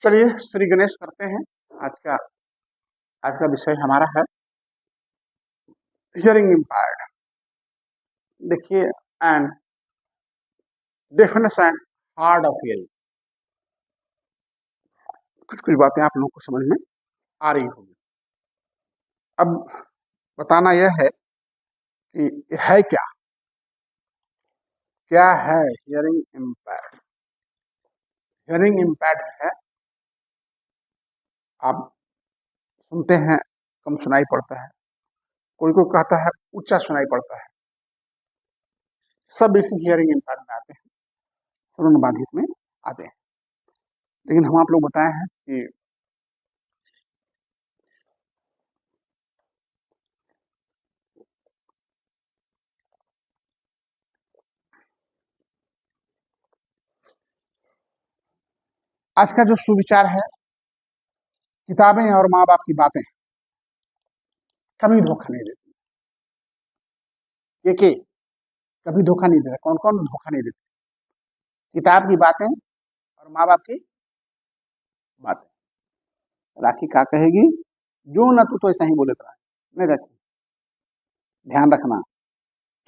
चलिए श्री गणेश करते हैं। आज का विषय हमारा है हियरिंग इम्पायर्ड। देखिए and definition hard of hearing. कुछ बातें आप लोगों को समझ में आ रही होगी। अब बताना यह है कि है क्या है हियरिंग इम्पायर्ड। हियरिंग इम्पायर्ड है, आप सुनते हैं कम सुनाई पड़ता है, कोई को कहता है ऊंचा सुनाई पड़ता है, सब इसी हियरिंग इम्पायर्ड में आते हैं, श्रवण बाधित में आते हैं। लेकिन हम आप लोग बताए हैं कि आज का जो सुविचार है, किताबें और माँ बाप की बातें कभी धोखा नहीं देती। ये कभी धोखा नहीं देता। कौन कौन धोखा नहीं देते? किताब की बातें और माँ बाप की बातें। राखी क्या कहेगी? जो न तू तो ऐसा ही बोले रहा नहीं रखी। ध्यान रखना,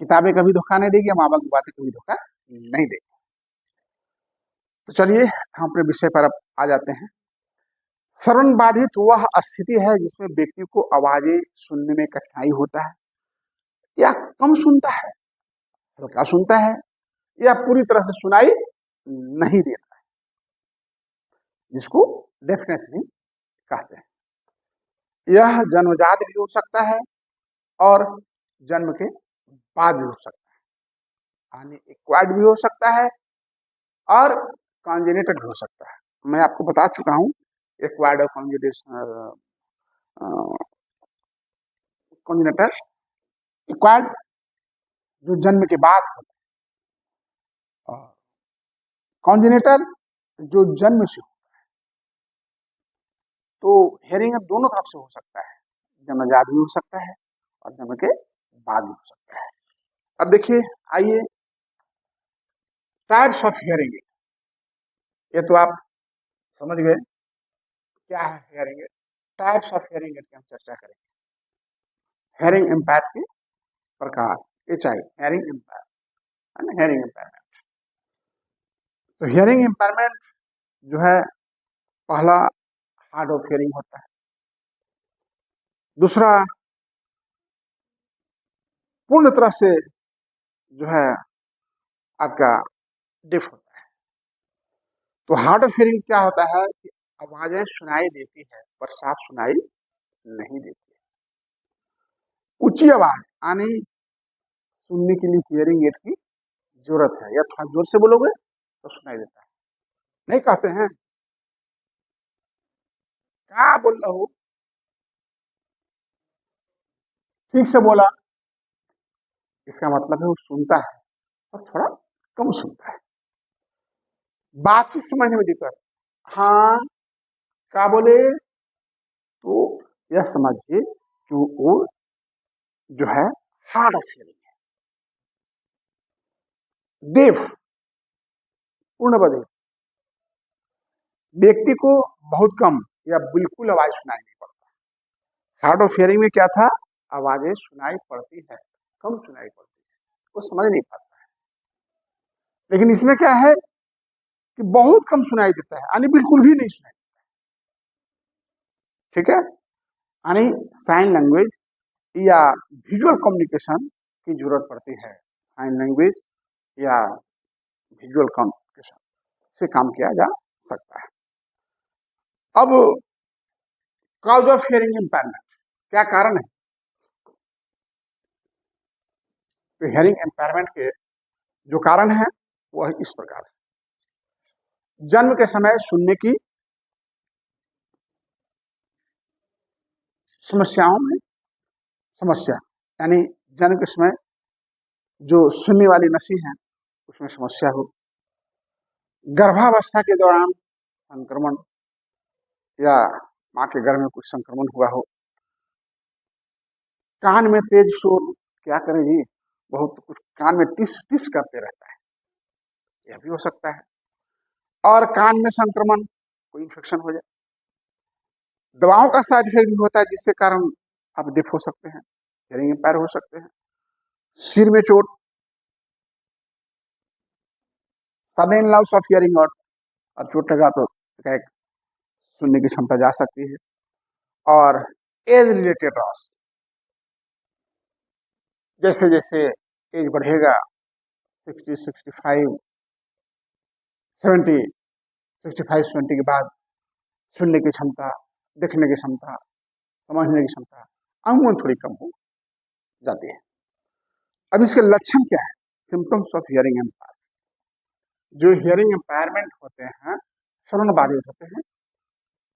किताबें कभी धोखा नहीं देगी, माँ बाप की बातें कभी धोखा नहीं देगी। तो चलिए हम अपने विषय पर अब आ जाते हैं। श्रवण बाधित वह स्थिति है जिसमें व्यक्ति को आवाजें सुनने में कठिनाई होता है, या कम सुनता है, हल्का सुनता है, या पूरी तरह से सुनाई नहीं देता है, जिसको डेफनेस नहीं कहते हैं। यह जन्मजात भी हो सकता है और जन्म के बाद भी हो सकता है, यानी एक्वायर्ड भी हो सकता है और कॉन्जेनिटल भी हो सकता है। मैं आपको बता चुका हूं एक्वायर्ड और कॉन्जेनिटल। एक्वायर्ड जो जन्म के बाद होता है, और कॉन्जेनिटल जो जन्म से होता है। तो हियरिंग दोनों तरफ से हो सकता है, जन्मजात भी हो सकता है और जन्म के बाद भी हो सकता है। अब देखिए, आइए टाइप्स ऑफ हियरिंग। ये तो आप समझ गए क्या है हियरिंग। टाइप्स ऑफ हियरिंग की हम चर्चा करेंगे। हियरिंग इम्पैक्ट के प्रकार, हियरिंग इम्पैक्ट, हियरिंग इम्पेयरमेंट। तो हियरिंग इम्पेयरमेंट जो है, पहला हार्ड ऑफ हियरिंग होता है, दूसरा पूर्ण तरह से जो है आपका डिफ होता है। तो हार्ड ऑफ हियरिंग क्या होता है कि आवाजें सुनाई देती है पर साफ सुनाई नहीं देती है। ऊंची आवाज आने सुनने के लिए हियरिंग एड की जरूरत है, या थोड़ा जोर से बोलोगे तो सुनाई देता है। नहीं कहते हैं क्या बोल रहा हूं, ठीक से बोला, इसका मतलब है वो सुनता है और थोड़ा कम सुनता है। बातचीत समझने में दिक्कत, हाँ क्या बोले, तो यह समझिए कि वो जो है हार्ड ऑफ हियरिंग है। डेफ, पूर्ण बधिर व्यक्ति को बहुत कम या बिल्कुल आवाज सुनाई नहीं पड़ता। हार्ड ऑफ हियरिंग में क्या था, आवाजें सुनाई पड़ती है, कम सुनाई पड़ती है, वो समझ नहीं पाता है। लेकिन इसमें क्या है कि बहुत कम सुनाई देता है, यानी बिल्कुल भी नहीं सुनाई देता है। ठीक है, यानी साइन लैंग्वेज या विजुअल कम्युनिकेशन की जरूरत पड़ती है। साइन लैंग्वेज या विजुअल कम्युनिकेशन से काम किया जा सकता है। अब कॉज ऑफ हियरिंग इम्पेयरमेंट, क्या कारण है? तो हियरिंग इम्पेयरमेंट के जो कारण है वह इस प्रकार है। जन्म के समय सुनने की समस्याओं में समस्या, यानी जन्म के समय जो सुनने वाली नसें हैं उसमें समस्या हो, गर्भावस्था के दौरान संक्रमण या माँ के गर्भ में कुछ संक्रमण हुआ हो, कान में तेज शोर, क्या करें जी, बहुत कुछ कान में टिस टिस करते रहता है, यह भी हो सकता है। और कान में संक्रमण कोई इन्फेक्शन हो जाए। दवाओं का साइड इफेक्ट भी होता है जिसके कारण आप डेफ हो सकते हैं, हियरिंग इम्पेयर हो सकते हैं। सिर में चोट, सडन लॉस ऑफ हियरिंग, और चोट लगा तो एक सुनने की क्षमता जा सकती है। और एज रिलेटेड लॉस, जैसे जैसे एज बढ़ेगा 60, 65, 70, 65, 70 के बाद सुनने की क्षमता, देखने की क्षमता, समझने की क्षमता अमूमन थोड़ी कम हो जाती है। अब इसके लक्षण क्या है? Symptoms of hearing impair. जो हियरिंग एम्पायरमेंट होते हैं, श्रवण बाधित होते हैं,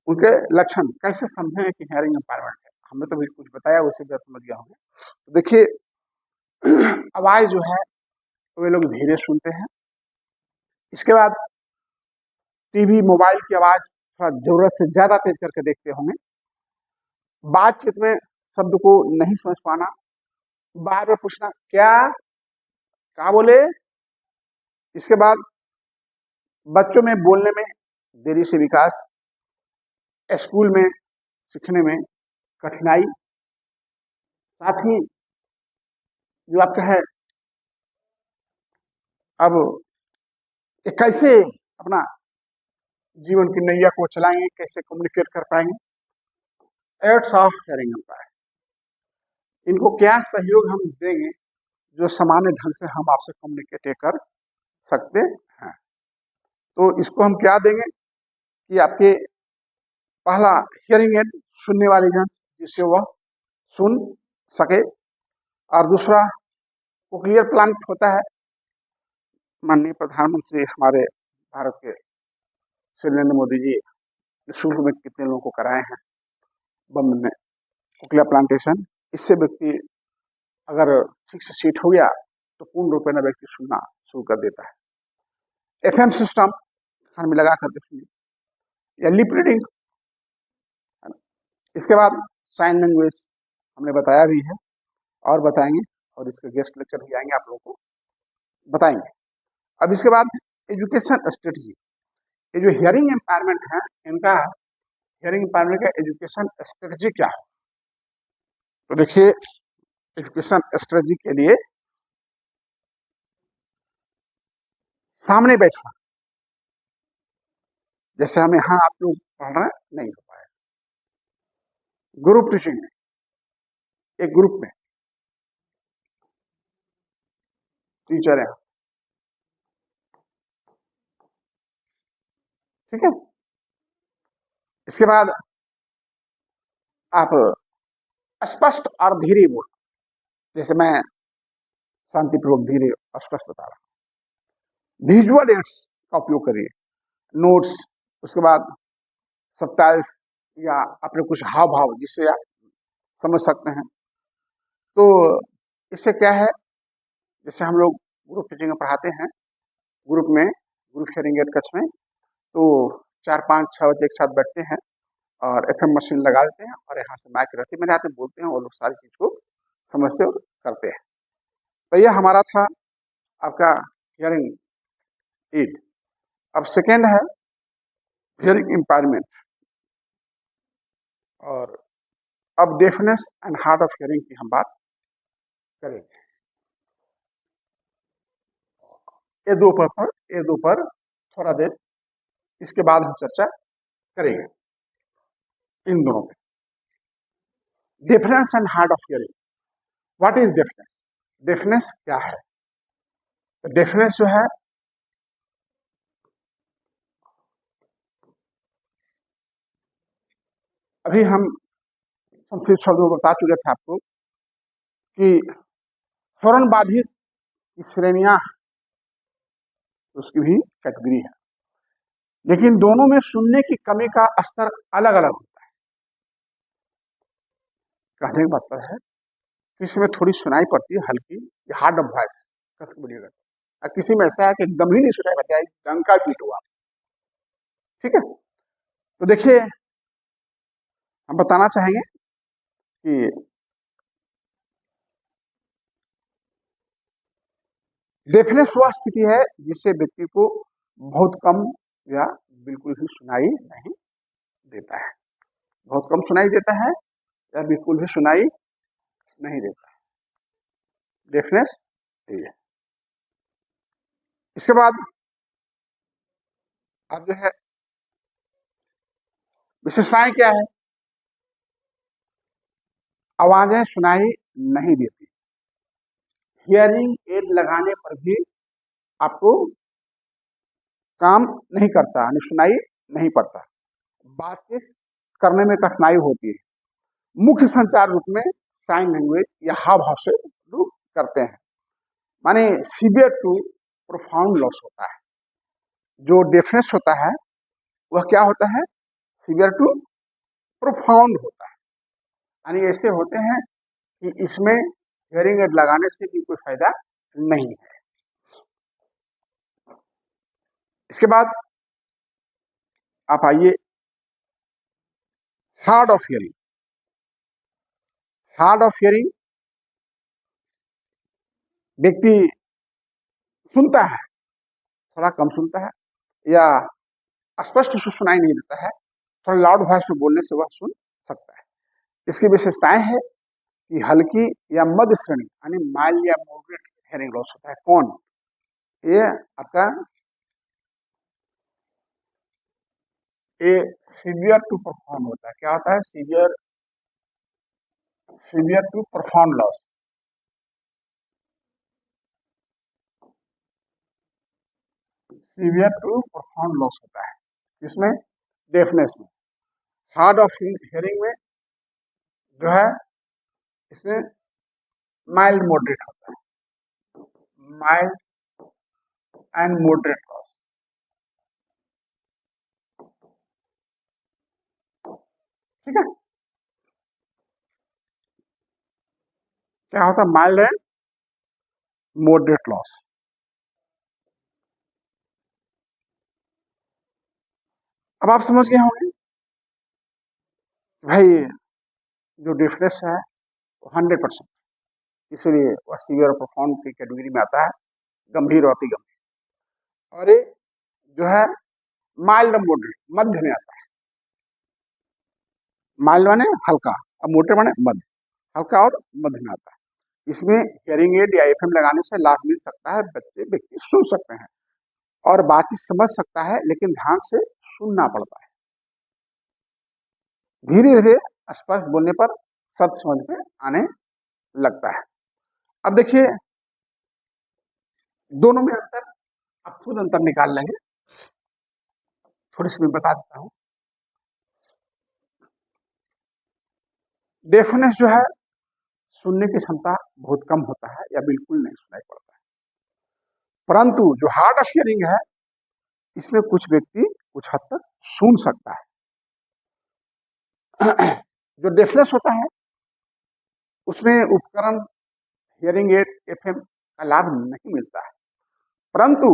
उनके लक्षण कैसे समझें कि हियरिंग एम्पायरमेंट है? हमने तो भी कुछ बताया, उसे भी समझ गया होंगे। तो देखिए, आवाज जो है वे लोग धीरे सुनते हैं। इसके बाद टीवी, मोबाइल की आवाज थोड़ा जरूरत से ज्यादा तेज करके देखते होंगे। बातचीत में शब्द को नहीं समझ पाना, बार बार पूछना क्या बोले। इसके बाद बच्चों में बोलने में देरी से विकास, स्कूल में सीखने में कठिनाई, साथ ही जो आपका है अब ये कैसे अपना जीवन की नैया को चलाएंगे, कैसे कम्युनिकेट कर पाएंगे। एड्स ऑफ हियरिंग एम्पायर, इनको क्या सहयोग हम देंगे जो सामान्य ढंग से हम आपसे कम्युनिकेट कर सकते हैं। तो इसको हम क्या देंगे कि आपके पहला हियरिंग एड, सुनने वाली यंत्र जिससे वह सुन सके, और दूसरा कोक्लियर प्लांट होता है। माननीय प्रधानमंत्री हमारे भारत के श्री नरेंद्र मोदी जी शुरू में कितने लोगों को कराए हैं बम्बई में कोक्लियर प्लांटेशन। इससे व्यक्ति अगर ठीक से सीट हो गया तो पूर्ण रूप में व्यक्ति सुनना शुरू कर देता है। एफएम सिस्टम कान में लगा कर देखिए, या लिप रीडिंग। इसके बाद साइन लैंग्वेज हमने बताया भी है और बताएंगे, और इसके गेस्ट लेक्चर भी आएंगे, आप लोगों को बताएंगे। अब इसके बाद एजुकेशन स्ट्रेटजी। ये जो हियरिंग एम्पायरमेंट है, इनका हियरिंग एम्पायरमेंट का एजुकेशन स्ट्रेटजी क्या है? तो देखिए, एजुकेशन स्ट्रेटजी के लिए सामने बैठना, जैसे हम यहाँ आप लोग पढ़ रहे हैं, नहीं हो पाएगा। ग्रुप टीचिंग में, एक ग्रुप में टीचर है, ठीक है। इसके बाद आप स्पष्ट और धीरे बोल, जैसे मैं शांतिपूर्वक धीरे और स्पष्ट बता रहा हूँ। विजुअल एड्स का उपयोग करिए, नोट्स, उसके बाद सबटाइल्स, या अपने कुछ हाव भाव जिससे आप समझ सकते हैं। तो इससे क्या है, जैसे हम लोग ग्रुप टीचिंग में पढ़ाते हैं, ग्रुप शेयरिंग एड कक्ष में, तो 4, 5, 6 बच्चे एक साथ बैठते हैं और एफएम मशीन लगा देते हैं, और यहाँ से माइक रहती मेरे हाथ में बोलते हैं, और लोग सारी चीज को समझते और करते हैं। तो यह हमारा था आपका हियरिंग एड। अब सेकेंड है हियरिंग इम्पायरमेंट, और अब deafness and hard of hearing की हम बात करेंगे। ये दो पर थोड़ा देर इसके बाद हम चर्चा करेंगे इन दोनों पे। Deafness and hard of hearing, what is deafness? Deafness क्या है? तो डेफनेस जो है, अभी हम संक्षिप्त शब्दों में बता चुके थे आपको कि श्रवण बाधित की श्रेणियां, उसकी भी कैटेगरी है, लेकिन दोनों में सुनने की कमी का स्तर अलग अलग होता है। कहने का मतलब है, किसी में थोड़ी सुनाई पड़ती है हल्की, या हार्ड ऑफ वॉइस कस के बोलिएगा, और किसी में ऐसा है कि एकदम ही नहीं सुनाई पड़ता है, डंका पीट हुआ, ठीक है। तो देखिए, हम बताना चाहेंगे कि डेफनेस वह स्थिति है जिससे व्यक्ति को बहुत कम या बिल्कुल ही सुनाई नहीं देता है, बहुत कम सुनाई देता है या बिल्कुल भी सुनाई नहीं देता है। डेफनेस ये है। इसके बाद अब जो है विशेषताएं क्या है, आवाजें सुनाई नहीं देती, हियरिंग एड लगाने पर भी आपको काम नहीं करता, यानी सुनाई नहीं पड़ता, बातचीत करने में कठिनाई होती है, मुख्य संचार रूप में साइन लैंग्वेज या हाव भाव से लोग करते हैं, माने सीवियर टू प्रोफाउंड लॉस होता है। जो डेफनेस होता है वह क्या होता है, सीवियर टू प्रोफाउंड होता है, यानी ऐसे होते हैं कि इसमें हियरिंग एड लगाने से भी कोई फायदा नहीं है। इसके बाद आप आइए hard of hearing. Hard of hearing व्यक्ति सुनता है, थोड़ा कम सुनता है या स्पष्ट से सुनाई नहीं देता है, थोड़ा लाउड वॉइस में बोलने से वह सुन सकता है। इसकी विशेषताएं है कि हल्की या मध्य श्रेणी यानी माइल्ड या मॉडरेट हियरिंग लॉस होता है। कौन, ये आपका ये सीवियर टू प्रोफाउंड होता है। क्या होता है, severe to profound loss. Severe to profound loss होता है इसमें, डेफनेस में। हार्ड ऑफ हियरिंग में जो है इसमें माइल्ड मॉडरेट होता है, माइल्ड एंड मॉडरेट लॉस। ठीक है, क्या होता है, माइल्ड एंड मॉडरेट लॉस। अब आप समझ गए होंगे भाई जो डेफनेस है वो 100%, इसलिए वह सीवियर और प्रोफाउंड की कैटेगरी में आता है, गंभीर और अति गंभीर। और ये जो है माइल्ड और मॉडरेट, मध्य में आता है। माइल्ड माने हल्का और मॉडरेट माने मध्य, हल्का और मध्य में आता है। इसमें हियरिंग एड या एफएम लगाने से लाभ मिल सकता है, बच्चे व्यक्ति सुन सकते हैं और बातचीत समझ सकता है, लेकिन ध्यान से सुनना पड़ता है। धीरे धीरे स्पष्ट बोलने पर शब्द समझ में आने लगता है। अब देखिए दोनों में अंतर, आप खुद अंतर निकाल लेंगे, थोड़ी सी मैं बता देता हूं। डेफनेस जो है सुनने की क्षमता बहुत कम होता है या बिल्कुल नहीं सुनाई पड़ता है, परंतु जो हार्ड ऑफ हियरिंग है इसमें कुछ व्यक्ति कुछ हद तक सुन सकता है। जो डेफनेस होता है उसमें उपकरण हियरिंग एड एफएम का लाभ नहीं मिलता है, परंतु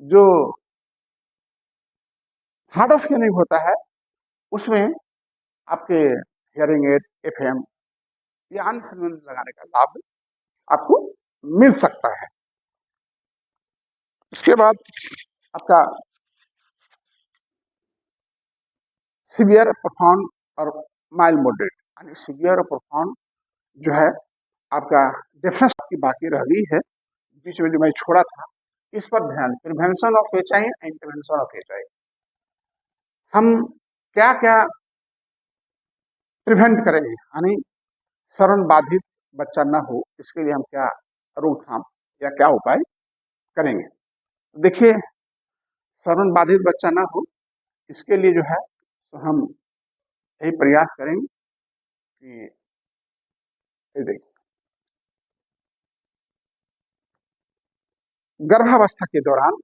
जो हार्ड ऑफ हियरिंग होता है उसमें आपके हियरिंग एड एफएम या अन्य संबंध लगाने का लाभ आपको मिल सकता है। इसके बाद आपका सीवियर प्रोफाउंड और माइल्ड मॉडरेट, यानी सीवियर और प्रोफाउंड जो है आपका डिफरेंस की बाकी रह गई है, बीच में जो मैं छोड़ा था इस पर ध्यान। Prevention of HI and intervention of HI, हम क्या क्या प्रिवेंट करेंगे, यानी श्रवण बाधित बच्चा न हो, इसके लिए हम क्या रोकथाम या क्या उपाय करेंगे। देखिए श्रवण बाधित बच्चा न हो इसके लिए जो है तो हम यही प्रयास करेंगे कि ये देखिए गर्भावस्था के दौरान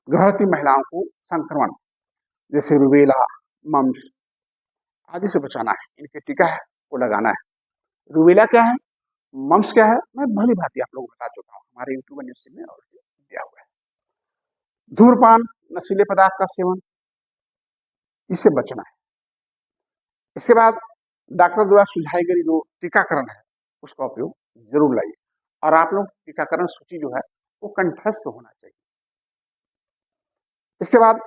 गर्भवती महिलाओं को संक्रमण जैसे रूबेला, मम्स आदि से बचाना है, इनके टीका है वो लगाना है। रूबेला क्या है, मम्स क्या है, मैं भली भांति आप लोगों को बता चुका हूँ, हमारे यूट्यूब न्यूज में ऑलरेडी दिया हुआ है। धूम्रपान, नशीले पदार्थ का सेवन, इससे बचना है। इसके बाद डॉक्टर द्वारा सुझाई गई जो टीकाकरण है उसका उपयोग जरूर लाइए, और आप लोग टीकाकरण सूची जो है वो कंठस्थ होना चाहिए। इसके बाद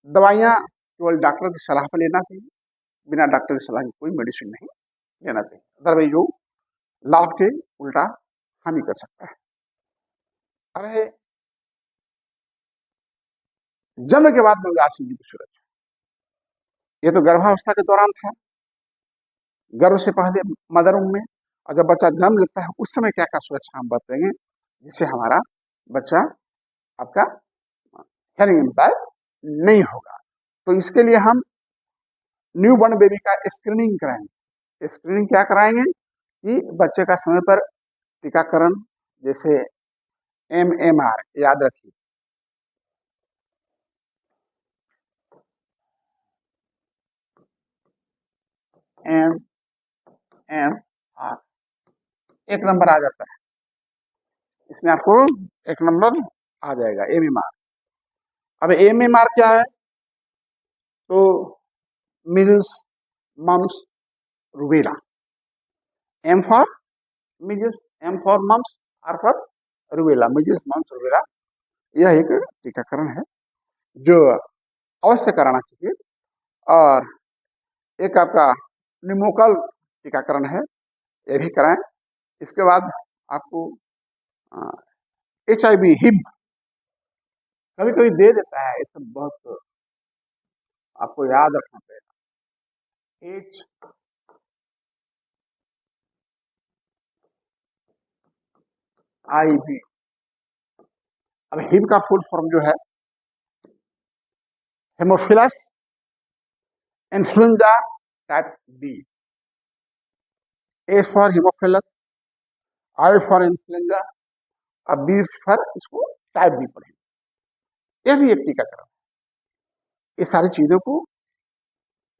दवाइयाँ केवल डॉक्टर की सलाह पर लेना चाहिए, बिना डॉक्टर की सलाह की कोई मेडिसिन नहीं लेना चाहिए, अदरवाइज वो लाभ के उल्टा हानि कर सकता है। अब है जन्म के बाद नवजात शिशु की सुरक्षा। ये तो गर्भावस्था के दौरान था, गर्भ से पहले मदर रूम में, और जब बच्चा जन्म लेता है उस समय क्या क्या सुरक्षा हम बरतेंगे जिससे हमारा बच्चा आपका हेयरिंग इम्पेयर नहीं होगा। तो इसके लिए हम न्यू बॉर्न बेबी का स्क्रीनिंग कराएंगे। स्क्रीनिंग क्या कराएंगे कि बच्चे का समय पर टीकाकरण, जैसे MMR, याद रखिए MMR, एक नंबर आ जाता है इसमें, आपको एक नंबर आ जाएगा MMR। अब MMR क्या है? तो measles, mumps, rubella. M for measles, M for mumps, R for rubella. Measles, mumps, rubella, यह एक टीकाकरण है जो अवश्य कराना चाहिए। और एक आपका निमोकल टीकाकरण है, ये भी कराएं। इसके बाद आपको HIV, हिब कभी कभी दे देता है, ये सब बहुत आपको याद रखना पड़ेगा। HIV, अब हिब का फुल फॉर्म जो है Haemophilus influenza type B। A for Haemophilus, I for influenza, अब B फॉर इसको टाइप B पढ़ेंगे। यह भी एक टीकाकरण। ये सारी चीजों को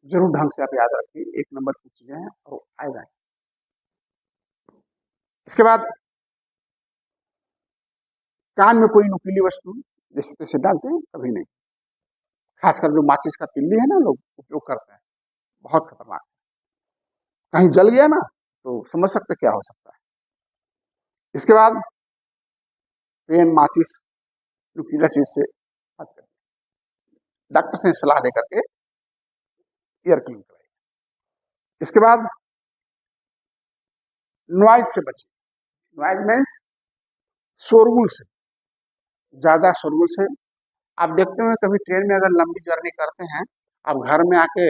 जरूर ढंग से आप याद रखिए, एक नंबर की चीजें हैं और आएगा। इसके बाद कान में कोई नुकीली वस्तु जैसे तैसे डालते हैं कभी नहीं, खासकर जो माचिस का तिल्ली है ना लोग उपयोग करते हैं, बहुत खतरनाक। कहीं जल गया ना तो समझ सकते क्या हो सकता है। इसके बाद पेन, माचिस, नुकीला चीज से मत करिए, डॉक्टर से सलाह लेकर के ईयर क्लीन कराइए। इसके बाद नॉइज से बचिए। नॉइज मीन्स शोरगुल से, ज्यादा शोरगुल से। आप देखते हैं कभी ट्रेन में अगर लंबी जर्नी करते हैं, आप घर में आके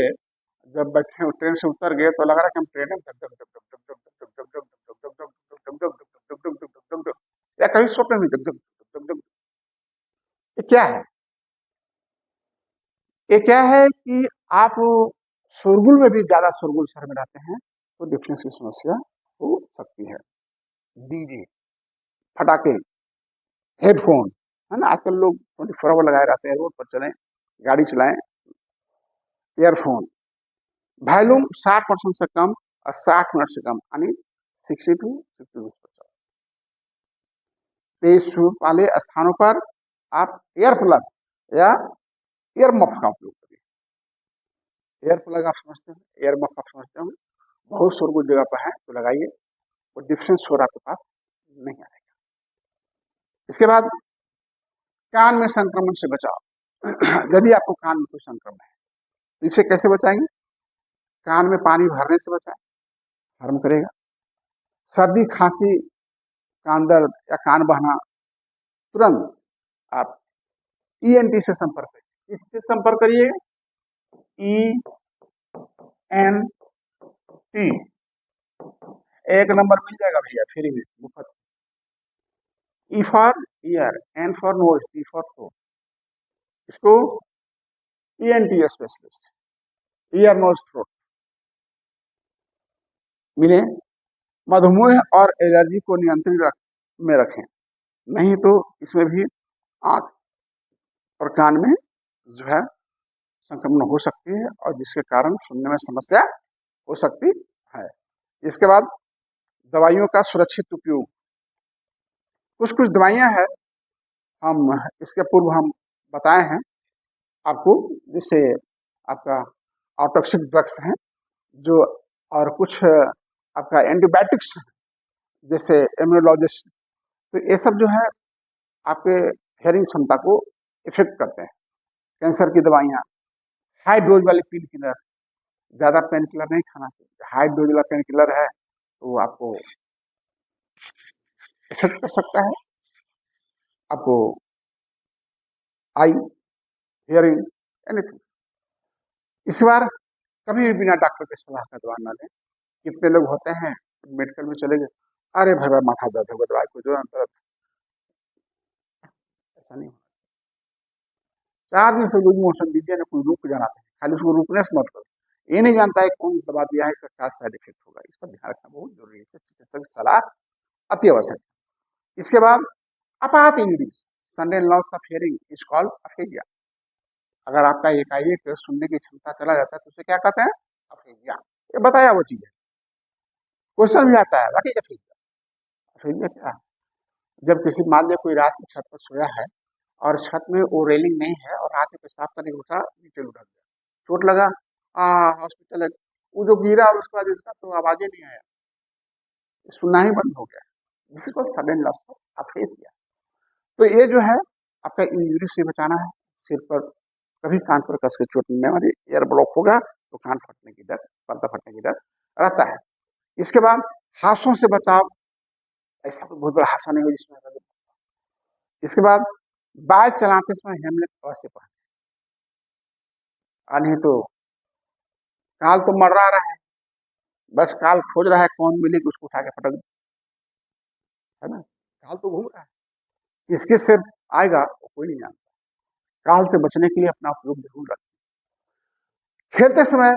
जब बैठे हो ट्रेन से उतर गए तो लग रहा है कि हम ट्रेन में या कभी स्वप्न में ये क्या है? ये क्या है कि आप शोरगुल में भी ज्यादा शोरगुल शहर में रहते हैं तो डिफरेंस की समस्या हो सकती है। डीजे, फटाके, हेडफोन, है ना, आजकल लोग 24 आवर लगाए रहते हैं, रोड पर चलें, गाड़ी चलाएं। ईयरफोन, वॉल्यूम 60% से कम और 60 मिनट से कम, यानी 60 to 60%। तेज सुर वाले स्थानों पर आप एयर प्लग या एयर मफ का उपयोग करिए। एयर प्लग आप समझते हैं, एयर मफ आप समझते हैं, बहुत शोरगुल जगह पर है तो लगाइए, और डिफरेंस शोर आपके पास नहीं आएगा। इसके बाद कान में संक्रमण से बचाव। यदि आपको कान में कोई संक्रमण है तो इसे कैसे बचाएंगे? कान में पानी भरने से बचाएं, हार्म करेगा। सर्दी, खांसी, कान दर्द या कान बहना, तुरंत आप ENT से संपर्क करिए। इससे संपर्क करिए ENT, एक नंबर मिल जाएगा भैया फ्री में, मुफ्त। E for year, N for knows, T for throat. इसको ENT specialist, ear nose throat मिले। मधुमेह और एलर्जी को नियंत्रण में रखें, नहीं तो इसमें भी आंख और कान में जो है संक्रमण हो सकती है और जिसके कारण सुनने में समस्या हो सकती है। इसके बाद दवाइयों का सुरक्षित उपयोग। कुछ कुछ दवाइयां हैं, हम इसके पूर्व हम बताए हैं आपको, जिससे आपका ऑटोक्सिक ड्रग्स हैं जो, और कुछ आपका एंटीबायोटिक्स जैसे इम्यूनोलॉजिस्ट, तो ये सब जो है आपके हेयरिंग क्षमता को इफेक्ट करते हैं। कैंसर की दवाइयाँ, हाई डोज वाली पेन किलर, ज़्यादा पेन किलर नहीं खाना चाहिए। हाई डोज वाला पेन किलर है तो वो आपको इफेक्ट कर सकता है, आपको आई, हियरिंग, एनीथिंग। इस बार कभी भी बिना डॉक्टर की सलाह का दवा ना लें। कितने लोग होते हैं मेडिकल में चले गए, अरे भाई भाई माथा दर्द होगा दवाई को जो दर्द, ऐसा नहीं होगा। 4 दिन से लूज मोशन दीजिए ना, कोई रुक जाना चाहिए, खाली उसको रुकने से मत करो। ये नहीं जानता है कौन दवा दिया है, इसका क्या साइड इफेक्ट होगा, इस पर ध्यान रखना बहुत जरूरी है। चिकित्सक की सलाह अति आवश्यक है। इसके बाद अपात English, sudden loss of hearing is called aphasia. अगर आपका एकाएक सुनने की क्षमता चला जाता है तो उसे क्या कहते हैं, अफेजिया। ये बताया वो चीज है, क्वेश्चन भी आता है, व्हाट इज अफेजिया। अफेजिया क्या है? जब किसी मान लिया कोई रात में छत पर सोया है और छत में वो रेलिंग नहीं है और हाथ में पेशाब करने को उठा, नीचे लुढ़क गया, चोट लगा, हॉस्पिटल है, वो जो गिरा और उसके बाद इसका तो आवाज ही नहीं आया, सुनना ही बंद हो गया। जिसको called sudden loss of aphasia. तो ये जो है आपका इंजरी से बचाना है। सिर पर कभी कान पर कस के चोट लगने वाली, एयर ब्लॉक होगा तो कान फटने की डर, पर्दा फटने की डर रहता है। इसके बाद हाथों से बचाव, ऐसा कोई बहुत बड़ा हादसा नहीं हो जिसमें। इसके बाद बाइक चलाते समय हेलमेट अवश्य पहने, नहीं तो काल तो मर्रा रहा है, बस काल खोज रहा है कौन मिले कि उसको उठा के पटक दे, है ना। काल तो घूम रहा है, किसके सिर आएगा वो कोई नहीं जानता। काल से बचने के लिए अपना उपयोग जरूर रखें। खेलते समय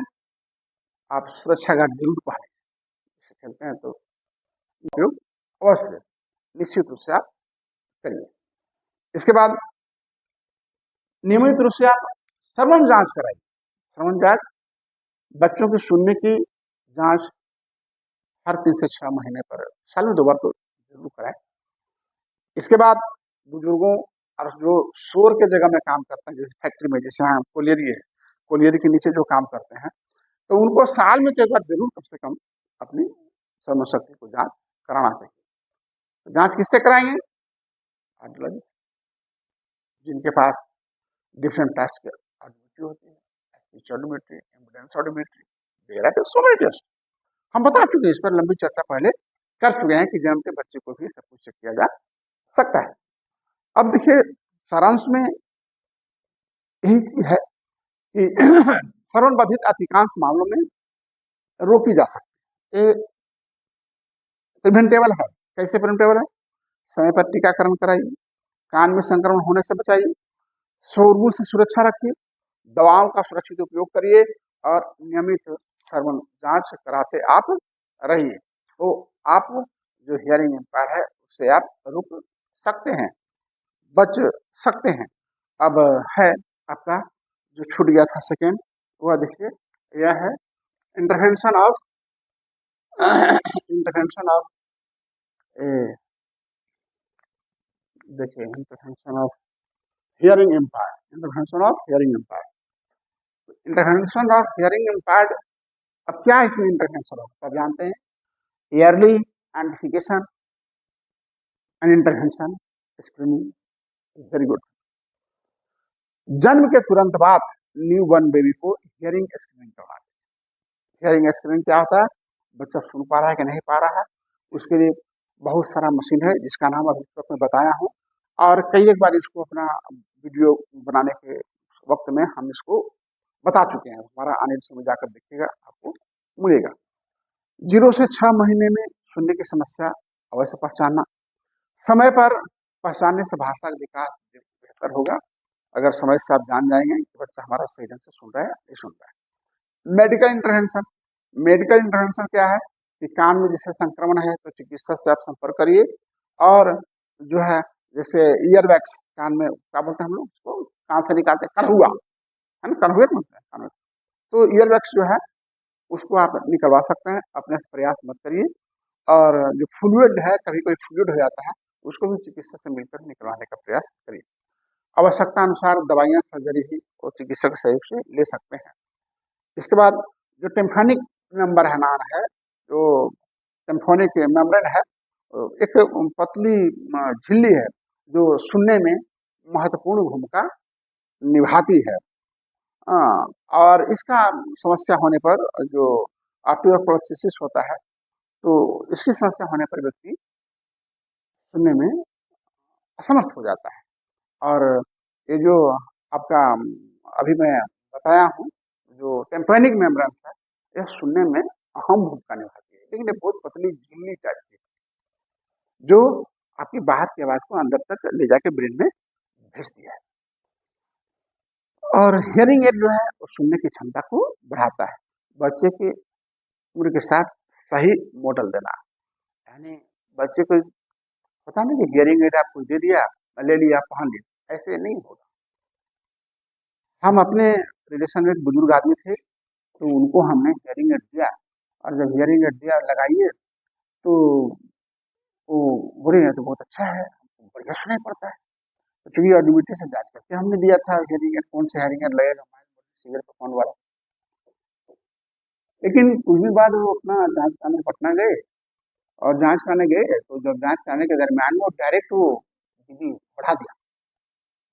आप सुरक्षा गार्ड जरूर पहने, जैसे खेलते हैं तो उपयोग अवश्य निश्चित रूप से आप करिए। इसके बाद नियमित रूप से आप श्रवण जांच कराइए। श्रवण जांच, बच्चों की सुनने की जांच हर 3 से 6 महीने पर, साल में 2 बार तो जरूर कराएं। इसके बाद बुजुर्गों और जो शोर के जगह में काम करते हैं, जैसे फैक्ट्री में, जैसे हम कोलियरी है, कोलियरी के नीचे जो काम करते हैं, तो उनको साल में 1 बार जरूर कम से कम अपनी श्रवण शक्ति को जांच कराना चाहिए। तो जांच किससे कराएंगे, ऑडियोलॉजिस्ट, जिनके पास डिफरेंट टाइप्स के ऑडियोमेट्री होती है, speech audiometry, impedance audiometry, there are so many test. हम बता चुके हैं, इस पर लंबी चर्चा पहले कर चुके हैं कि जन्मते बच्चे को भी सब कुछ चेक किया जा सकता है। अब देखिए सारांश में यही चीज है कि श्रवण बाधित अधिकांश मामलों में रोकी जा सकती है, प्रिवेंटेबल है। कैसे प्रिवेंटेबल है, समय पर टीकाकरण कराइए, कान में संक्रमण होने से बचाइए, शोरगुल से सुरक्षा रखिए, दवाओं का सुरक्षित उपयोग करिए और नियमित श्रवण जांच कराते आप रहिए। तो आप जो हियरिंग इम्पेयर है उससे आप रुक सकते हैं, बच सकते हैं। अब है आपका जो छूट गया था सेकेंड, वह देखिए, यह है इंटरवेंशन ऑफ इंटरवेंशन ऑफ देखिए intervention of hearing empire, intervention of hearing empire, intervention of hearing impaired. अब क्या है इसमें इंटरवेंशन ऑफ, आप जानते हैं, yearly identification and intervention screening, very good. जन्म के तुरंत बाद न्यू बॉर्न बेबी को हियरिंग स्क्रीनिंग करवाना। हियरिंग स्क्रीनिंग क्या होता है, बच्चा सुन पा रहा है कि नहीं पा रहा है, उसके लिए बहुत सारा मशीन है जिसका नाम अभी तक मैं बताया हूँ, और कई एक बार इसको अपना वीडियो बनाने के वक्त में हम इसको बता चुके हैं। हमारा आने समय जाकर देखिएगा, आपको मिलेगा। 0 से 6 महीने में सुनने की समस्या अवश्य पहचानना, समय पर पहचानने से भाषा का विकास बेहतर होगा। अगर समय से आप जान जाएंगे कि बच्चा हमारा सही ढंग से सुन रहा है नहीं सुन रहा है। मेडिकल इंटरवेंशन, मेडिकल इंटरवेंशन क्या है कि कान में जैसे संक्रमण है तो चिकित्सक से आप संपर्क करिए, और जो है जैसे ईयरवैक्स कान में, क्या बोलते हैं हम लोग उसको, कान से निकालते हैं, कन्हुआ, है ना, कन्हुए बोलते हैं कान में, तो ईयरवैक्स जो है उसको आप निकलवा सकते हैं। अपने से प्रयास मत करिए। और जो फ्लूइड है, कभी कोई फ्लूइड हो जाता है, उसको भी चिकित्सक से मिलकर निकलवाने का प्रयास करिए। आवश्यकता अनुसार दवाइयाँ सर्जरी ही और चिकित्सक के सहयोग से ले सकते हैं। इसके बाद जो टेम्फोनिक मेम्बर है, नान है, जो टेम्फोनिक मेम्ब्रेन है, एक पतली झिल्ली है जो सुनने में महत्वपूर्ण भूमिका निभाती है। हाँ, और इसका समस्या होने पर जो ऑस्टियोपोरोसिस होता है, तो इसकी समस्या होने पर व्यक्ति सुनने में असमर्थ हो जाता है। और ये जो आपका अभी मैं बताया हूँ, जो टेम्पैनिक मेम्ब्रेन्स है, यह सुनने में अहम भूमिका निभाती है, लेकिन ये बहुत पतली झिल्ली टाइप की, जो आपकी बाहर की आवाज को अंदर तक ले जाके ब्रेन में भेजती है। और हियरिंग एड जो है वो सुनने की क्षमता को बढ़ाता है। बच्चे के उम्र के साथ सही मॉडल देना, यानी बच्चे को पता नहीं कि हियरिंग एड आपको दे दिया, ले लिया, पहन लिया, ऐसे नहीं होगा। हम अपने रिलेशन में एक बुजुर्ग आदमी थे, तो उनको हमने हियरिंग एड दिया, और जब हियरिंग एड दिया लगाइए, तो वो बोले हैं तो बहुत अच्छा है, बढ़िया सुनाई पड़ता है। तो चूंकि ऑडियोमेट्री से जांच करके हमने दिया था हियरिंग एड, कौन से हियरिंग एड लगेगा हमारे सिविल परफॉर्म वाला। लेकिन कुछ दिन बाद वो अपना जांच कराने पटना गए, और जांच कराने गए तो जब जांच कराने के दरमियान में वो डायरेक्ट वो बीपी बढ़ा दिया,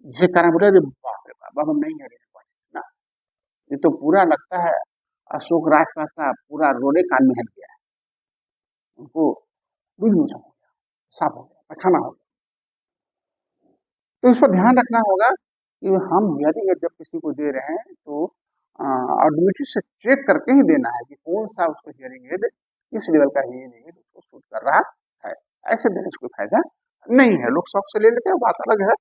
जिसके कारण बोले अरे बाप रे बाप, अब हम नहीं हियरिंग ना, ये तो पूरा लगता है अशोक राजपाल का पूरा रोडे कान में हिल गया है, उनको लूज मोशन हो गया, साफ हो गया, पैखाना हो गया। तो इस पर ध्यान रखना होगा कि हम हियरिंग एड जब किसी को दे रहे हैं तो ऑडियोमेट्री से चेक करके ही देना है कि कौन सा उसको हियरिंग एड, किस लेवल का हियरिंग एड उसको सूट कर रहा है। ऐसे देने से कोई फायदा नहीं है। लोग शौक से ले लेते हैं, बात अलग है,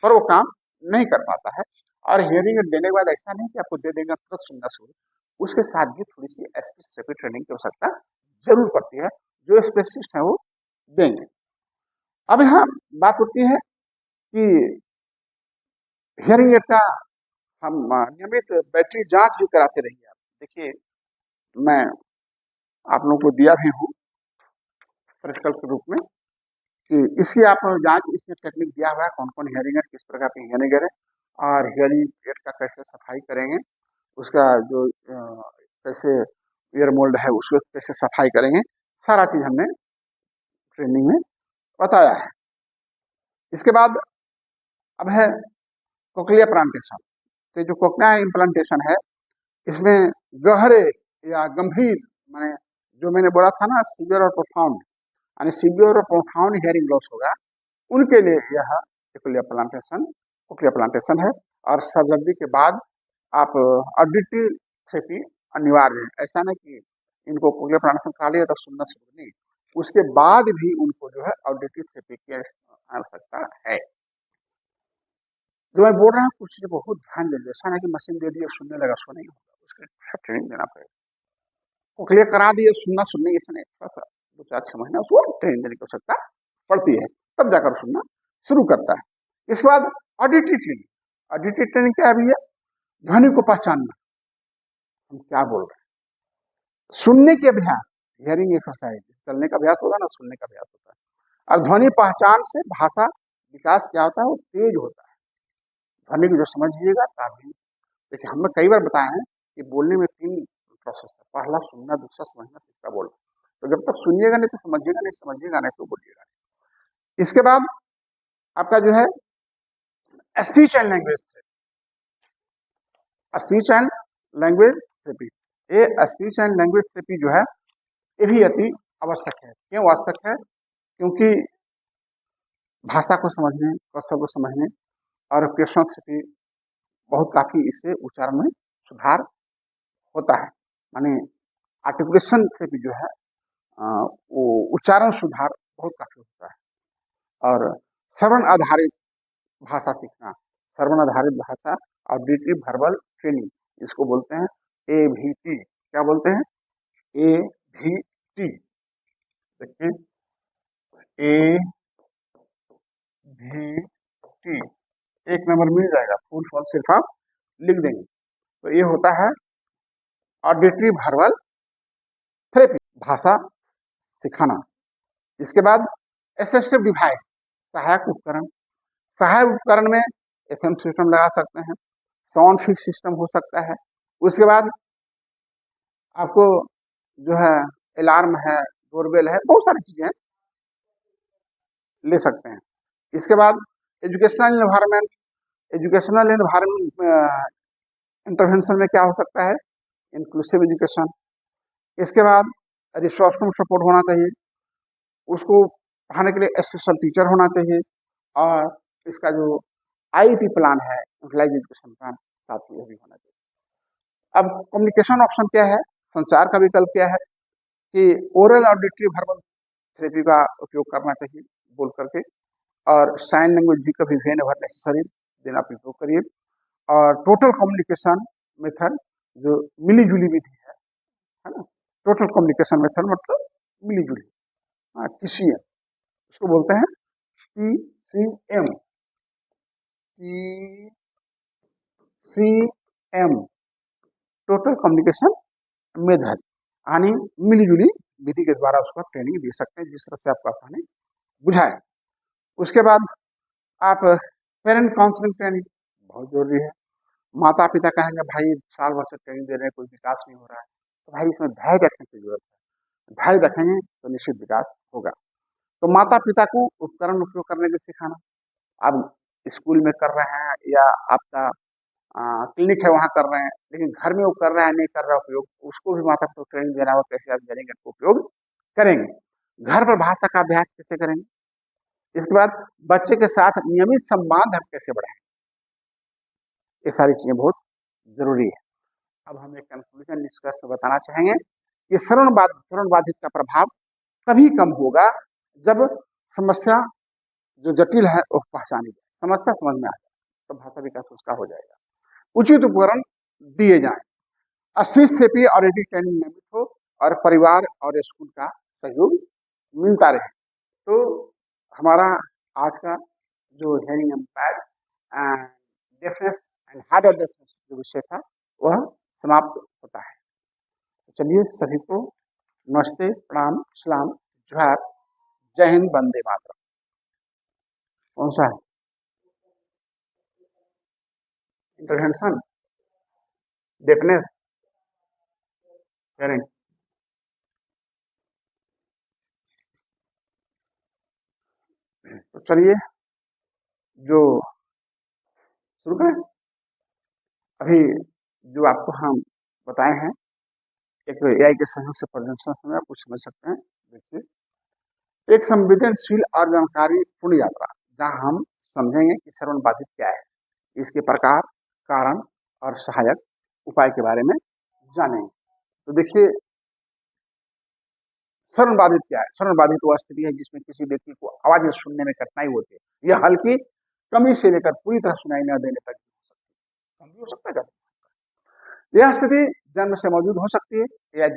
पर वो काम नहीं कर पाता है। और हियरिंग एड देने के बाद ऐसा नहीं कि आपको दे देगा तुरंत सुनना शुरू, उसके साथ भी थोड़ी सी स्पीच थेरेपी ट्रेनिंग की आवश्यकता जरूर पड़ती है, जो स्पेशलिस्ट है वो देंगे। अब यहाँ बात होती है कि हियरिंग एड का हम नियमित बैटरी जांच भी कराते रहिए। आप देखिए, मैं आप लोगों को दिया भी हूँ प्रैक्टिकल के रूप में कि इसकी आप जांच, इसमें टेक्निक दिया हुआ है कौन कौन हियरिंग एड, किस प्रकार के हियरिंग एड है, और हियरिंग एड का कैसे सफाई करेंगे, उसका जो कैसे ईयर मोल्ड है उसको कैसे सफाई करेंगे, सारा चीज हमने ट्रेनिंग में बताया है। इसके बाद अब है कोक्लियर प्लांटेशन। तो जो कोक्लियर इम्प्लांटेशन है, इसमें गहरे या गंभीर, माने जो मैंने बोला था ना सीवियर और प्रोफाउंड, यानी सीवियर और प्रोफाउंड हियरिंग लॉस होगा, उनके लिए यह कोक्लियर प्लांटेशन है। और सर्जरी के बाद आप ऑडिटिव थेरेपी अनिवार्य है। ऐसा नहीं कि इनको कोक्लियर प्लांटेशन करा लिया तब सुनना शुरू नहीं, उसके बाद भी उनको जो है ऑडिटिव थेरेपी की आवश्यकता है। जो मैं बोल रहा हूँ कुछ चीजें बहुत ध्यान दीजिए, ऐसा नहीं कि मशीन दे दी सुनने लगा, सो नहीं होगा, उसके सब ट्रेनिंग देना पड़ेगा। कोक्लियर करा दिए सुनना सुनने, ऐसा नहीं, थोड़ा सा 2-4-6 महीना उसको ट्रेनिंग देने की आवश्यकता पड़ती है, तब जाकर सुनना शुरू करता है। इसके बाद ऑडिटरी ट्रेनिंग। ऑडिटरी ट्रेनिंग क्या है भैया? ध्वनि को पहचानना, हम क्या बोल रहे हैं, सुनने के अभ्यास, हियरिंग एक्सरसाइज, चलने का अभ्यास होगा ना, सुनने का अभ्यास होता है। और ध्वनि पहचान से भाषा विकास क्या होता है, वो तेज होता है। ध्वनि को जो समझिएगा तभी, देखिए हमने कई बार बताया है कि बोलने में 3 प्रोसेस है, पहला सुनना, दूसरा समझना, तीसरा बोलना। तो जब तक सुनिएगा नहीं तो समझिएगा नहीं, समझिएगा नहीं तो बोलिएगा नहीं। इसके बाद आपका जो है speech and language therapy. Speech and language therapy, ये स्पीच एंड लैंग्वेज थेरेपी जो है ये भी अति आवश्यक है। क्यों आवश्यक है? क्योंकि भाषा को समझने, कौशल को समझने और क्वेश्चन थेरेपी बहुत काफी, इससे उच्चारण में सुधार होता है। माने आर्टिकुलेशन थेरेपी जो है वो उच्चारण सुधार बहुत काफी होता है। और श्रवण आधारित भाषा सीखना, श्रवण आधारित भाषा, ऑडिटिव वर्बल ट्रेनिंग, इसको बोलते हैं AVT। क्या बोलते हैं? AVT। देखिए AVT, एक नंबर मिल जाएगा, फुल फॉर्म सिर्फ आप लिख देंगे। तो ये होता है ऑडिटरी वर्बल थेरेपी, भाषा सिखाना। इसके बाद असिस्टिव डिवाइस, सहायक उपकरण। सहायक उपकरण में FM सिस्टम लगा सकते हैं, साउंड फिक्स सिस्टम हो सकता है। उसके बाद आपको जो है अलार्म है, डोरबेल है, बहुत सारी चीजें ले सकते हैं। इसके बाद educational environment, educational environment intervention में क्या हो सकता है, इंक्लूसिव एजुकेशन। इसके बाद रिसोर्स सपोर्ट होना चाहिए, उसको पढ़ाने के लिए स्पेशल टीचर होना चाहिए, और इसका जो आईटी प्लान है, यूटिलाइज एजुकेशन प्लान, साथ में ये भी होना चाहिए। अब कम्युनिकेशन ऑप्शन क्या है, संचार का विकल्प क्या है कि ओरल ऑडिटरी वर्बल थेरेपी का उपयोग करना चाहिए बोल करके, और साइन लैंग्वेज भी कभी वेन एवर नेसेसरी देना आप उपयोग करिए, और टोटल कम्युनिकेशन मेथड जो मिली जुली विधि है ना, टोटल कम्युनिकेशन मेथड मतलब मिली जुली, हाँ TCM इसको बोलते हैं, TCM टोटल कम्युनिकेशन मेथड, यानी मिली जुली विधि के द्वारा उसको ट्रेनिंग दे सकते हैं जिस तरह से आपको आसानी बुझाए। उसके बाद आप पेरेंट काउंसलिंग ट्रेनिंग बहुत जरूरी है। माता पिता कहेंगे भाई साल भर से ट्रेनिंग दे रहे हैं, कोई विकास नहीं हो रहा है, तो भाई इसमें धैर्य रखने की जरूरत है। धैर्य रखेंगे तो निश्चित विकास होगा। तो माता पिता को उपकरण उपयोग करने के सिखाना, आप स्कूल में कर रहे हैं या आपका क्लिनिक है वहाँ कर रहे हैं, लेकिन घर में वो कर रहा है नहीं कर रहा उपयोग, उसको भी माता पिता को ट्रेनिंग देना होगा, कैसे आप जानेंगे उपयोग करेंगे। घर पर भाषा का अभ्यास कैसे करेंगे। इसके बाद बच्चे के साथ नियमित संवाद हम कैसे बढ़ाएं, ये सारी चीजें बहुत जरूरी है। अब हम एक कंक्लूजन निष्कर्ष में बताना चाहेंगे कि श्रवण बाधित का प्रभाव तभी कम होगा जब समस्या जो जटिल है वो पहचानी जाए, समस्या समझ में आ जाए, तो भाषा विकास उसका हो जाएगा। उचित उपकरण दिए जाएं, स्पीच थेरेपी और एडिट ट्रेनिंग नियमित हो, और परिवार और स्कूल का सहयोग मिलता रहे। तो हमारा आज का जो hearing impact and deafness and hard of deafness जो विषय था वह समाप्त होता है। तो चलिए सभी को नमस्ते, प्रणाम, सलाम, जोहार, जय हिंद, वंदे मातरम। कौन सा है इंटरवेंशन, डेफनेस, हियरिंग? तो चलिए जो शुरू करें। अभी जो आपको हम बताए हैं एक AI के सहयोग से प्रेजेंटेशन में आप कुछ समझ सकते हैं। देखिए, एक संवेदनशील और जानकारी पूर्ण यात्रा, जहां हम समझेंगे कि श्रवण बाधित क्या है, इसके प्रकार, कारण और सहायक उपाय के बारे में जानेंगे। तो देखिए, श्रवण बाधित क्या है। श्रवण बाधित वह स्थिति है जिसमें किसी व्यक्ति को आवाज सुनने में कठिनाई होती है। यह हल्की कमी से लेकर पूरी तरह सुनाई न देने तक कम भी हो सकता है। यह स्थिति जन्म से मौजूद हो सकती है या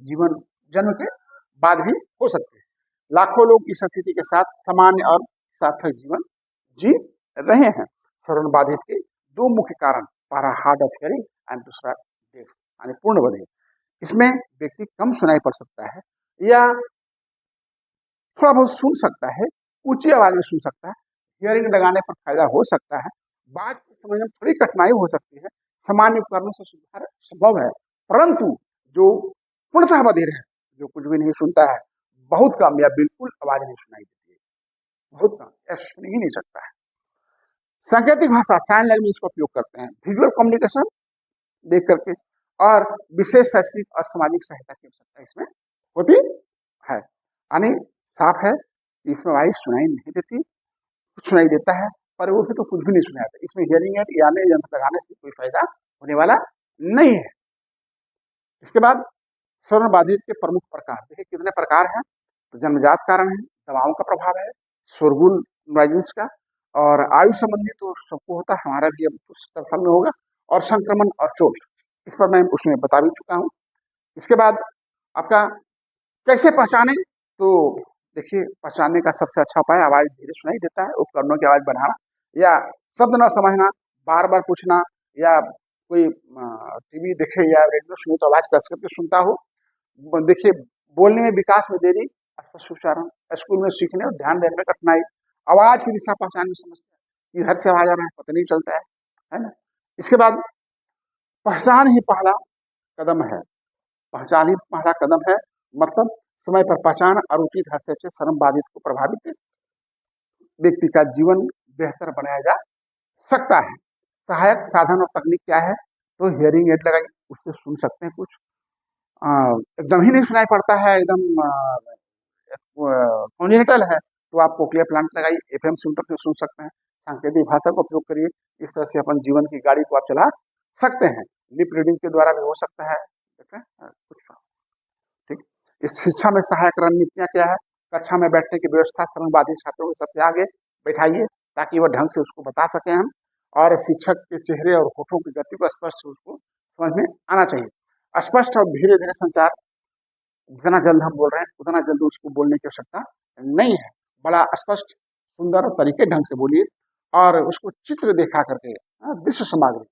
जीवन जन्म के बाद भी हो सकती है। लाखों लोग इस स्थिति के साथ सामान्य और सार्थक जीवन जी रहे हैं। श्रवण बाधित के दो मुख्य कारण, पहला हार्ड ऑफ हियरिंग एंड दूसरा डेफ यानी पूर्ण बधिर। इसमें व्यक्ति कम सुनाई पड़ सकता है या थोड़ा बहुत सुन सकता है, ऊंची आवाज में सुन सकता है, हियरिंग लगाने पर फायदा हो सकता है, बात समझने में थोड़ी कठिनाई हो सकती है, सामान्य उपकरणों से सुधार संभव है। परंतु जो पूर्णतः बधिर है, जो कुछ भी नहीं सुनता है, बहुत कम या बिल्कुल आवाज नहीं सुनाई देती है, बहुत कम या सुन ही नहीं सकता है। सांकेतिक भाषा साइन लैंग्वेज का उपयोग करते हैं, विजुअल कम्युनिकेशन देख करके, और विशेष शैक्षणिक और सामाजिक सहायता की आवश्यकता इसमें होती है। यानी साफ है इसमें आवाज सुनाई नहीं देती, कुछ सुनाई देता है पर वो भी तो कुछ भी नहीं सुनाई देता। इसमें हियरिंग एड यानी यंत्र लगाने से कोई फायदा होने वाला नहीं है। इसके बाद श्रवण बाधित के प्रमुख प्रकार देखिए कितने प्रकार हैं। तो जन्मजात कारण है, दवाओं का प्रभाव है, शोरगुल नॉइजेंस का, और आयु संबंधी तो सबको होता है, हमारा भी अब सब में होगा, और संक्रमण और चोट, इस पर मैं उसमें बता भी चुका हूँ। इसके बाद आपका कैसे पहचाने, तो देखिए पहचानने का सबसे अच्छा उपाय आवाज धीरे सुनाई देता है, उपकरणों की आवाज बढ़ाना या शब्द न समझना, बार बार पूछना, या कोई टीवी देखे या रेडियो सुने तो आवाज कस करके सुनता हो। देखिए बोलने में विकास में देरी, अस्पष्ट उच्चारण, स्कूल में सीखने और ध्यान देने में कठिनाई, आवाज की दिशा पहचान में समस्या, इधर से आवाज आ रहा है पता नहीं चलता है ना। इसके बाद पहचान ही पहला कदम है, पहचान ही पहला कदम है, मतलब समय पर पहचान और उचित हस्तक्षेप से श्रवण बाधित को प्रभावित व्यक्ति का जीवन बेहतर बनाया जा सकता है। सहायक साधन और तकनीक क्या है? तो हियरिंग एड लगाइए, उससे सुन सकते हैं कुछ। अ, एकदम ही नहीं सुनाई पड़ता है, एकदम कॉन्जेनिटल है, तो आप कोक्लियर प्लांट लगाइए, एफएम सुनकर के सुन सकते हैं। सांकेतिक भाषा का उपयोग करिए, इस तरह से अपन जीवन की गाड़ी को आप चला सकते हैं। लिप रीडिंग के द्वारा भी हो सकता है। देखें, कुछ ठीक। इस शिक्षा में सहायक रणनीतियां क्या है? कक्षा में बैठने की व्यवस्था, श्रवणबाधित छात्रों को सबसे आगे बैठाइए ताकि वह ढंग से उसको बता सके हम, और शिक्षक के चेहरे और होठों की गति को स्पष्ट उसको समझ में आना चाहिए। स्पष्ट और धीरे धीरे संचार, जितना जल्द हम बोल रहे हैं उतना जल्द उसको बोलने की आवश्यकता नहीं है। बड़ा स्पष्ट, सुंदर और तरीके ढंग से बोलिए, और उसको चित्र दिखा करके, दृश्य सामग्री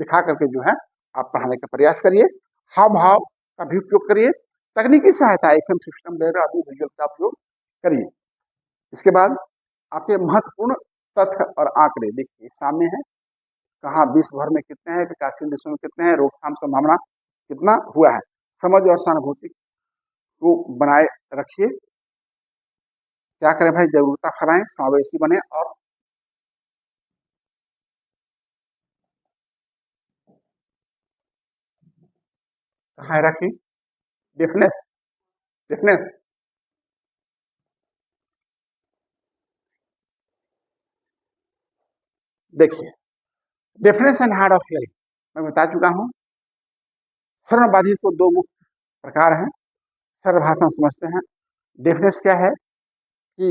दिखा करके जो है आप पढ़ाने का प्रयास करिए। हाव भाव का भी उपयोग करिए। तकनीकी सहायता, एफएम सिस्टम वगैरह अभी विजुअल का उपयोग करिए। इसके बाद आपके महत्वपूर्ण तथ्य और आंकड़े देखिए सामने है। कहाँ विश्व भर में कितने हैं, विकासशील देशों में कितने हैं, रोकथाम संभावना कितना हुआ है। समझ और सहानुभूति को बनाए रखिए। क्या करें भाई? जागरूकता फैलाएं, समावेशी बने, और कहाँ रखी? डिफनेस, डिफनेस देखिए, deafness and hard of hearing मैं बता चुका हूँ। श्रवण बाधित को दो मुख्य प्रकार हैं, सरल भाषा में समझते हैं। डिफनेस क्या है कि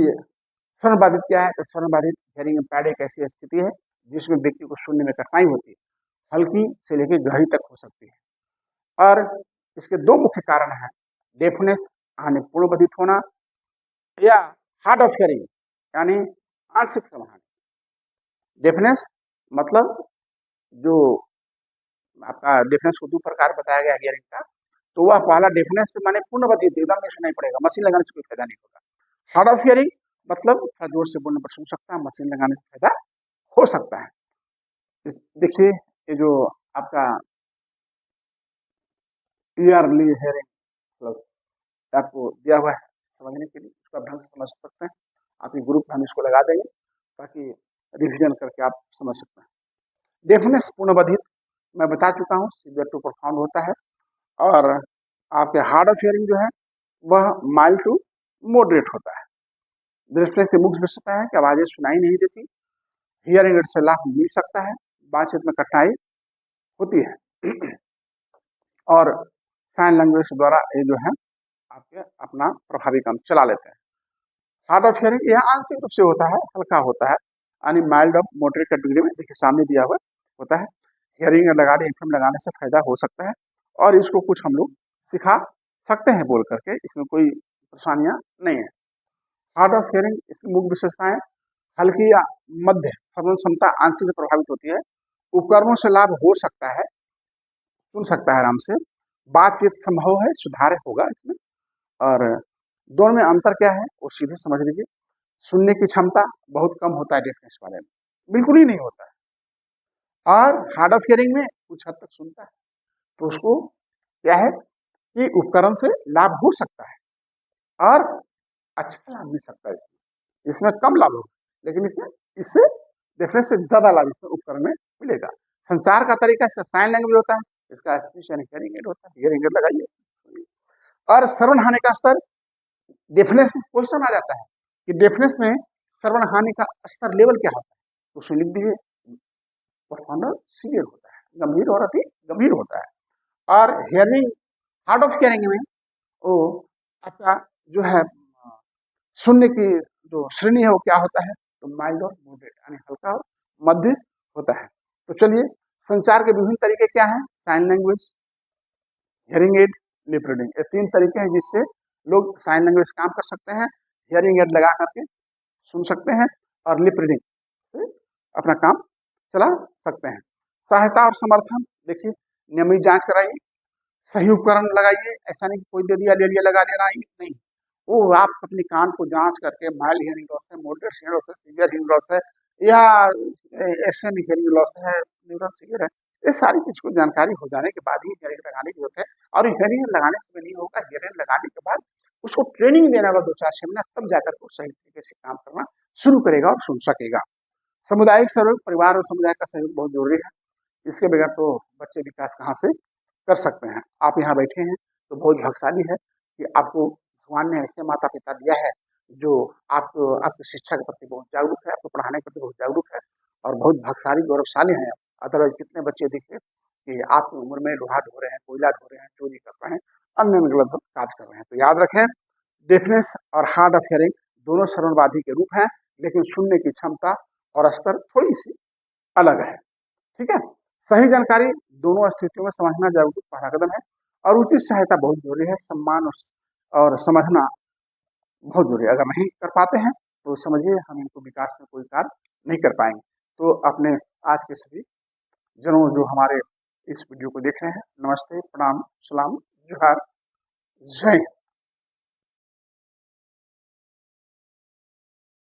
श्रवण बाधित क्या है? तो श्रवण बाधित हियरिंग इम्पैर्ड एक ऐसी स्थिति है जिसमें व्यक्ति को सुनने में कठिनाई होती है, हल्की से लेकर गहरी तक हो सकती है। और इसके दो मुख्य कारण हैं, डेफनेस यानी पूर्ण बाधित होना, या हार्ड ऑफ हियरिंग यानी आंशिक समाधान। डेफनेस मतलब जो आपका डेफनेस को दो प्रकार बताया गया हियरिंग का, तो वह पहला डेफनेस माने पूर्ण बाधित, एकदम नहीं सुनाई पड़ेगा, मशीन लगाने से कोई फायदा नहीं होगा। हार्ड ऑफ हियरिंग मतलब थोड़ा जोर से बोलने पर सुन सकता है, मशीन लगाने से फायदा हो सकता है। देखिए, ये जो आपका ईयरली हियरिंग प्लस आपको दिया हुआ है समझने के लिए, उसको आप ढंग से समझ सकते हैं। आपके ग्रुप में हम इसको लगा देंगे ताकि रिविजन करके आप समझ सकते हैं। डेफनेस पूर्णबाधित मैं बता चुका हूँ, सीवियर टू प्रोफाउंड होता है। और आपके हार्ड ऑफ हियरिंग जो है वह माइल्ड टू मॉडरेट होता है। डेफनेस की मुख्य विशेषता है कि आवाजें सुनाई नहीं देती, हियरिंग एड से लाभ मिल सकता है, बातचीत में कठिनाई होती है, और साइन लैंग्वेज द्वारा ये जो है आपके अपना प्रभावी काम चला लेते हैं। हार्ड ऑफ हियरिंग यह आंशिक रूप से होता है, हल्का होता है, यानी माइल्ड ऑफ मॉडरेट कैटेगरी में देखिए सामने दिया हुआ होता है। हियरिंग लगाने, एफएम लगाने से फायदा हो सकता है, और इसको कुछ हम लोग सिखा सकते हैं बोल करके, इसमें कोई परेशानियां नहीं है। हार्ड ऑफ हियरिंग इसकी मुख्य विशेषताएं, हल्की या मध्य श्रवण क्षमता आंशिक से प्रभावित होती है, उपकरणों से लाभ हो सकता है, सुन सकता है आराम से, बातचीत संभव है, सुधार होगा इसमें। और दोनों में अंतर क्या है वो सीधे समझ लीजिए। सुनने की क्षमता बहुत कम होता है डेफनेस वाले में, बिल्कुल ही नहीं होता है, और हार्ड ऑफ हियरिंग में कुछ हद तक सुनता है, तो उसको क्या है कि उपकरण से लाभ हो सकता है, और अच्छा लाभ मिल सकता है। इसमें इसमें कम लाभ होगा, लेकिन इसमें इससे डेफनेस से ज्यादा लाभ इसमें उपकरण में मिलेगा। संचार का तरीका इसका साइन लैंग्वेज होता है, इसका स्पीच यानी हियरिंग एड होता है, हियरिंग एड लगाइए। और श्रवण हानि का स्तर, डेफनेस में क्वेश्चन आ जाता है कि डेफनेस में श्रवण हानि का स्तर लेवल क्या होता है, तो उसमें लिख दीजिए प्रोफाउंड सीवियर होता है, गंभीर और अति गंभीर होता है। और हियरिंग हार्ड ऑफ हियरिंग में वो आपका जो है सुनने की जो श्रेणी है वो क्या होता है, तो माइल्ड और मॉडरेट यानी हल्का और मध्य होता है। तो चलिए, संचार के विभिन्न तरीके क्या हैं? Sign language, hearing aid, lip reading, ये तीन तरीके हैं जिससे लोग साइन लैंग्वेज काम कर सकते हैं, हियरिंग एड लगा करके सुन सकते हैं, और लिप रीडिंग से अपना काम चला सकते हैं। सहायता और समर्थन देखिए, नियमित जांच कराइए, सही उपकरण लगाइए, ऐसा नहीं कि कोई दे दिया ले लिया लगा लिया, नहीं, वो आप अपने कान को जांच करके माइल्ड हियरिंग लॉस है, मॉडरेट हियरिंग लॉस है, सीवियर हियरिंग लॉस है, या एसएम हियरिंग लॉस है, न्यूरल सीवियर है, ये सारी चीज को जानकारी हो जाने के बाद ही हियरिंग लगाने की जरूरत है। और हियरिंग लगाने से नहीं होगा, हियरिंग लगाने के बाद उसको ट्रेनिंग देना होगा 2-4-6 महीना, तब जाकर वो सही तरीके से काम करना शुरू करेगा और सुन सकेगा। सामुदायिक सहयोग, परिवार और समुदाय का सहयोग बहुत जरूरी है। इसके बगैर तो बच्चे विकास कहाँ से कर सकते हैं। आप यहाँ बैठे हैं तो बहुत भाग्यशाली है कि आपको भगवान ने ऐसे माता पिता दिया है जो आपकी शिक्षा के प्रति बहुत जागरूक है, आपको पढ़ाने के प्रति बहुत जागरूक है और बहुत भाग्यशाली गौरवशाली हैं। अदरवाइज कितने बच्चे देखिए कि आपकी उम्र में लोहा ढो रहे हैं, कोयला ढो रहे हैं, चोरी कर रहे हैं, अन्य में गलत कार्य कर रहे हैं। तो याद रखें, डेफनेस और हार्ड ऑफ हियरिंग दोनों श्रवणबाधी के रूप हैं, लेकिन सुनने की क्षमता और स्तर थोड़ी सी अलग है। ठीक है, सही जानकारी दोनों स्थितियों में समझना जागरूक पहला कदम है और उचित सहायता बहुत जरूरी है। सम्मान और समझना बहुत जरूरी है। अगर नहीं कर पाते हैं तो समझिए हम इनको विकास में कोई कार्य नहीं कर पाएंगे। तो अपने आज के सभी जनों जो हमारे इस वीडियो को देख रहे हैं, नमस्ते, प्रणाम, सलाम, जोहार, जय हिंद।